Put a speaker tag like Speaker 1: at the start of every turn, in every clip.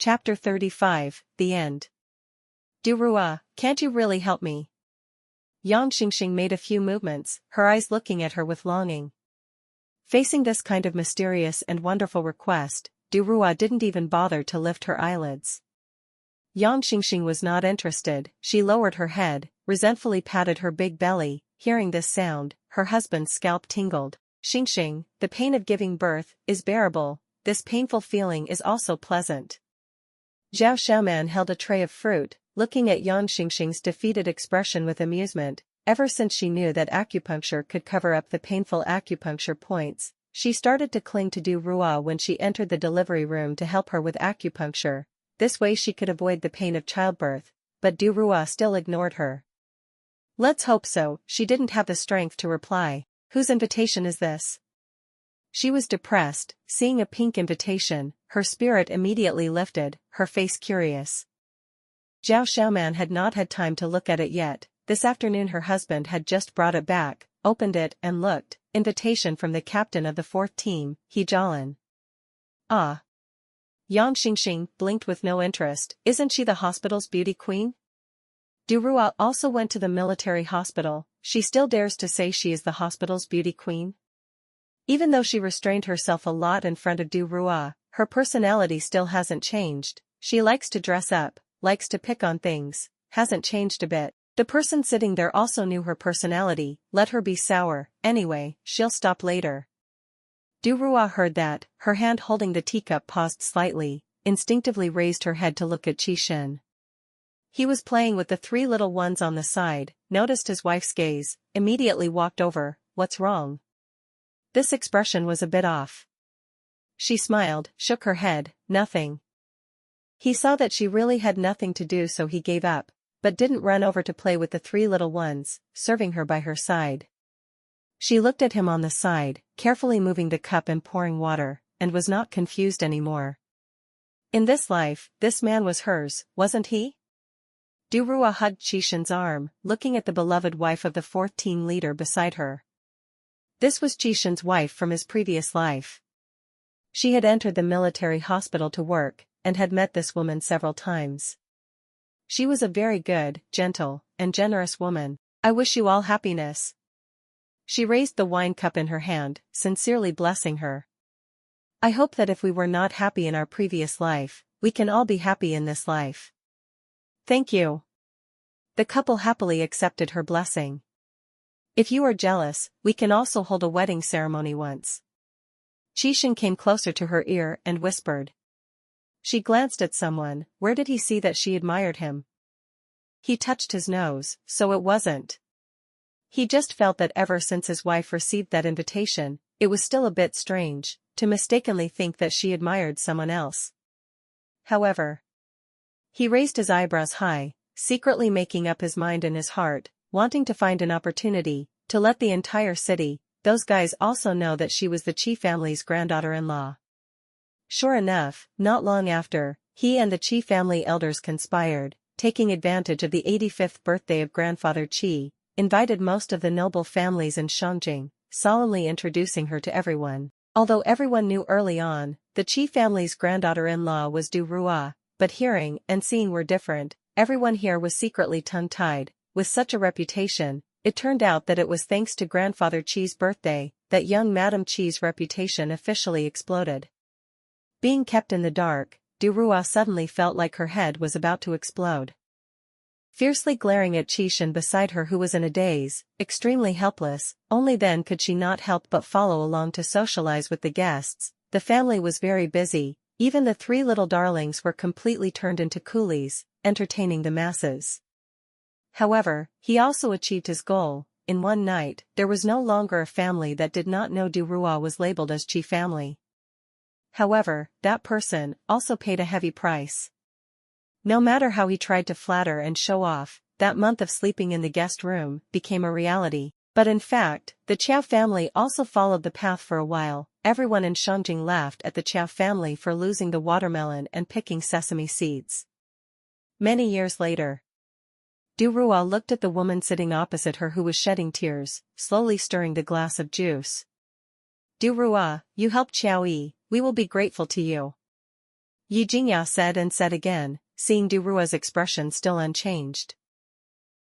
Speaker 1: Chapter 35, The End. Du Rua, can't you really help me? Yang Xingxing made a few movements, her eyes looking at her with longing. Facing this kind of mysterious and wonderful request, Du Rua didn't even bother to lift her eyelids. Yang Xingxing was not interested. She lowered her head, resentfully patted her big belly. Hearing this sound, her husband's scalp tingled. Xingxing, the pain of giving birth is bearable. This painful feeling is also pleasant. Zhao Xiaoman held a tray of fruit, looking at Yang Xingxing's defeated expression with amusement. Ever since she knew that acupuncture could cover up the painful acupuncture points, she started to cling to Du Rua when she entered the delivery room to help her with acupuncture. This way she could avoid the pain of childbirth, but Du Rua still ignored her. Let's hope so, she didn't have the strength to reply. Whose invitation is this? She was depressed, seeing a pink invitation, her spirit immediately lifted, her face curious. Zhao Xiaoman had not had time to look at it yet. This afternoon her husband had just brought it back, opened it and looked. Invitation from the captain of the 4th team, He Jialin. Ah. Yang Xingxing blinked with no interest. Isn't she the hospital's beauty queen? Du Rua also went to the military hospital. She still dares to say she is the hospital's beauty queen? Even though she restrained herself a lot in front of Du Rua, her personality still hasn't changed. She likes to dress up, likes to pick on things, hasn't changed a bit. The person sitting there also knew her personality. Let her be sour, anyway, she'll stop later. Du Rua heard that, her hand holding the teacup paused slightly, instinctively raised her head to look at Qi Shen. He was playing with the 3 little ones on the side, noticed his wife's gaze, immediately walked over. What's wrong? This expression was a bit off. She smiled, shook her head, nothing. He saw that she really had nothing to do, so he gave up, but didn't run over to play with the 3 little ones, serving her by her side. She looked at him on the side, carefully moving the cup and pouring water, and was not confused anymore. In this life, this man was hers, wasn't he? Du Rua hugged Qi Shen's arm, looking at the beloved wife of the 4th team leader beside her. This was Qi Shen's wife from his previous life. She had entered the military hospital to work, and had met this woman several times. She was a very good, gentle, and generous woman. I wish you all happiness. She raised the wine cup in her hand, sincerely blessing her. I hope that if we were not happy in our previous life, we can all be happy in this life. Thank you. The couple happily accepted her blessing. If you are jealous, we can also hold a wedding ceremony once. Qi Shen came closer to her ear and whispered. She glanced at someone. Where did he see that she admired him? He touched his nose, so it wasn't. He just felt that ever since his wife received that invitation, it was still a bit strange, to mistakenly think that she admired someone else. However, he raised his eyebrows high, secretly making up his mind in his heart, wanting to find an opportunity, to let the entire city, those guys also know that she was the Qi family's granddaughter-in-law. Sure enough, not long after, he and the Qi family elders conspired, taking advantage of the 85th birthday of grandfather Qi, invited most of the noble families in Shangjing, solemnly introducing her to everyone. Although everyone knew early on, the Qi family's granddaughter-in-law was Du Rua, but hearing and seeing were different. Everyone here was secretly tongue-tied. With such a reputation, it turned out that it was thanks to grandfather Qi's birthday that young Madame Qi's reputation officially exploded. Being kept in the dark, Du Rua suddenly felt like her head was about to explode. Fiercely glaring at Qi Shen beside her, who was in a daze, extremely helpless, only then could she not help but follow along to socialize with the guests. The family was very busy, even the 3 little darlings were completely turned into coolies, entertaining the masses. However, he also achieved his goal. In one night, there was no longer a family that did not know Du Rua was labeled as Qi family. However, that person also paid a heavy price. No matter how he tried to flatter and show off, that month of sleeping in the guest room became a reality. But in fact, the Qiao family also followed the path for a while. Everyone in Shangjing laughed at the Qiao family for losing the watermelon and picking sesame seeds. Many years later, Du Rua looked at the woman sitting opposite her who was shedding tears, slowly stirring the glass of juice. Du Rua, you helped Qiao Yi, we will be grateful to you. Yi Jingya said and said again, seeing Du Rua's expression still unchanged.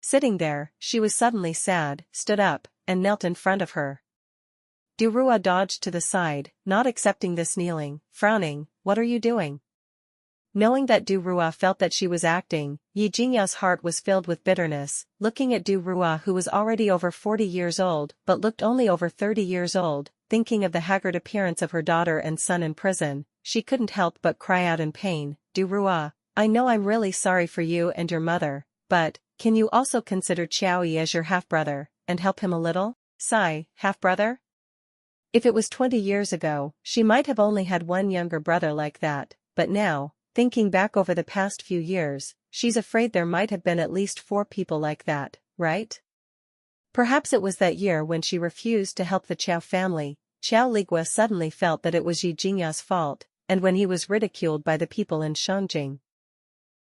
Speaker 1: Sitting there, she was suddenly sad, stood up, and knelt in front of her. Du Rua dodged to the side, not accepting this kneeling, frowning. What are you doing? Knowing that Du Rua felt that she was acting, Yi Jingya's heart was filled with bitterness. Looking at Du Rua, who was already over 40 years old but looked only over 30 years old, thinking of the haggard appearance of her daughter and son in prison, she couldn't help but cry out in pain. Du Rua, I know I'm really sorry for you and your mother, but can you also consider Qiao Yi as your half-brother, and help him a little? Sigh, half-brother? If it was 20 years ago, she might have only had one younger brother like that, but now, thinking back over the past few years, she's afraid there might have been at least 4 people like that, right? Perhaps it was that year when she refused to help the Qiao family. Qiao Ligua suddenly felt that it was Yi Jingya's fault, and when he was ridiculed by the people in Shangjing.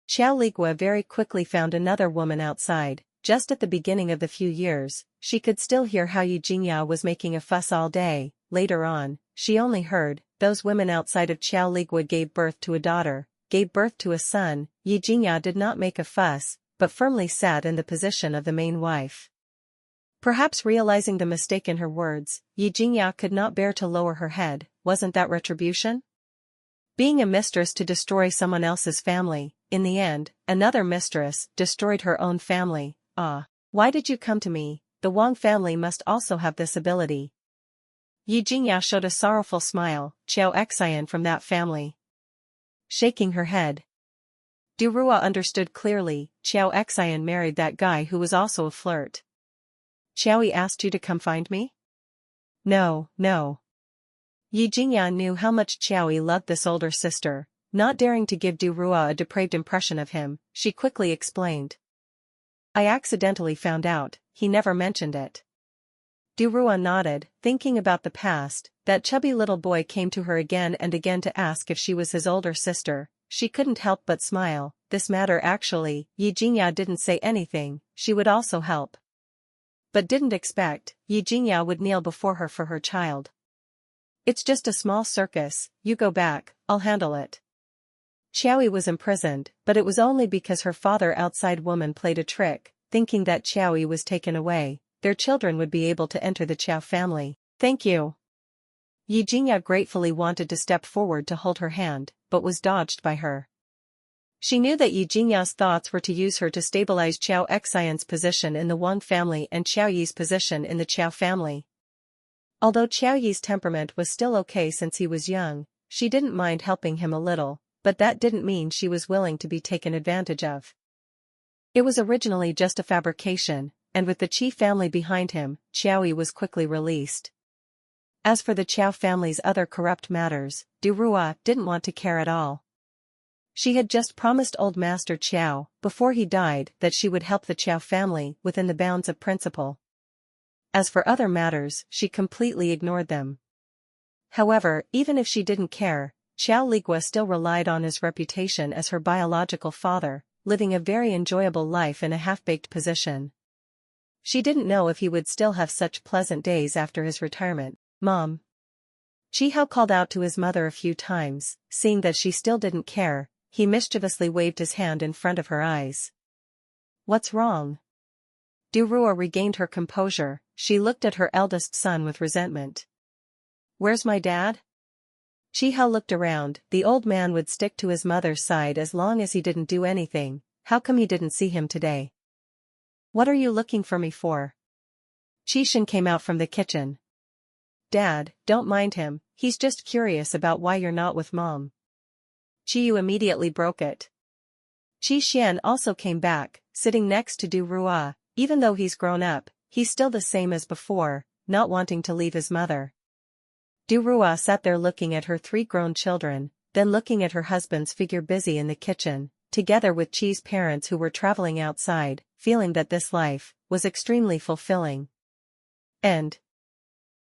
Speaker 1: Qiao Ligua very quickly found another woman outside. Just at the beginning of the few years, she could still hear how Yi Jingya was making a fuss all day. Later on, she only heard, those women outside of Qiao Ligua gave birth to a daughter, gave birth to a son. Yi Jingya did not make a fuss, but firmly sat in the position of the main wife. Perhaps realizing the mistake in her words, Yi Jingya could not bear to lower her head. Wasn't that retribution? Being a mistress to destroy someone else's family, in the end, another mistress destroyed her own family. Ah, why did you come to me? The Wang family must also have this ability. Yi Jingya showed a sorrowful smile. Qiao Xian from that family. Shaking her head. Du Rua understood clearly. Qiao Xian married that guy who was also a flirt. Qiao Yi asked you to come find me? No, no. Yi Jingya knew how much Qiao Yi loved this older sister. Not daring to give Du Rua a depraved impression of him, she quickly explained. I accidentally found out, he never mentioned it. Du Rua nodded, thinking about the past. That chubby little boy came to her again and again to ask if she was his older sister. She couldn't help but smile. This matter actually, Yi Jingya didn't say anything, she would also help. But didn't expect, Yi Jingya would kneel before her for her child. It's just a small circus, you go back, I'll handle it. Qiao Yi was imprisoned, but it was only because her father outside woman played a trick, thinking that Qiao Yi was taken away, their children would be able to enter the Qiao family. Thank you. Yi Jingya gratefully wanted to step forward to hold her hand, but was dodged by her. She knew that Yi Jingya's thoughts were to use her to stabilize Qiao Xian's position in the Wang family and Qiao Yi's position in the Qiao family. Although Qiao Yi's temperament was still okay since he was young, she didn't mind helping him a little, but that didn't mean she was willing to be taken advantage of. It was originally just a fabrication, and with the Qi family behind him, Qiao Yi was quickly released. As for the Qiao family's other corrupt matters, Du Rua didn't want to care at all. She had just promised old Master Qiao, before he died, that she would help the Qiao family within the bounds of principle. As for other matters, she completely ignored them. However, even if she didn't care, Qiao Ligua still relied on his reputation as her biological father, living a very enjoyable life in a half-baked position. She didn't know if he would still have such pleasant days after his retirement. Mom. Qi Hao called out to his mother a few times. Seeing that she still didn't care, he mischievously waved his hand in front of her eyes. What's wrong? Du Rua regained her composure. She looked at her eldest son with resentment. Where's my dad? Qi Hao looked around. The old man would stick to his mother's side as long as he didn't do anything. How come he didn't see him today? What are you looking for me for? Qi Shen came out from the kitchen. Dad, don't mind him, he's just curious about why you're not with Mom. Qi Yu immediately broke it. Qi Xian also came back, sitting next to Du Rua. Even though he's grown up, he's still the same as before, not wanting to leave his mother. Du Rua sat there looking at her 3 grown children, then looking at her husband's figure busy in the kitchen, together with Qi's parents who were traveling outside, feeling that this life was extremely fulfilling. And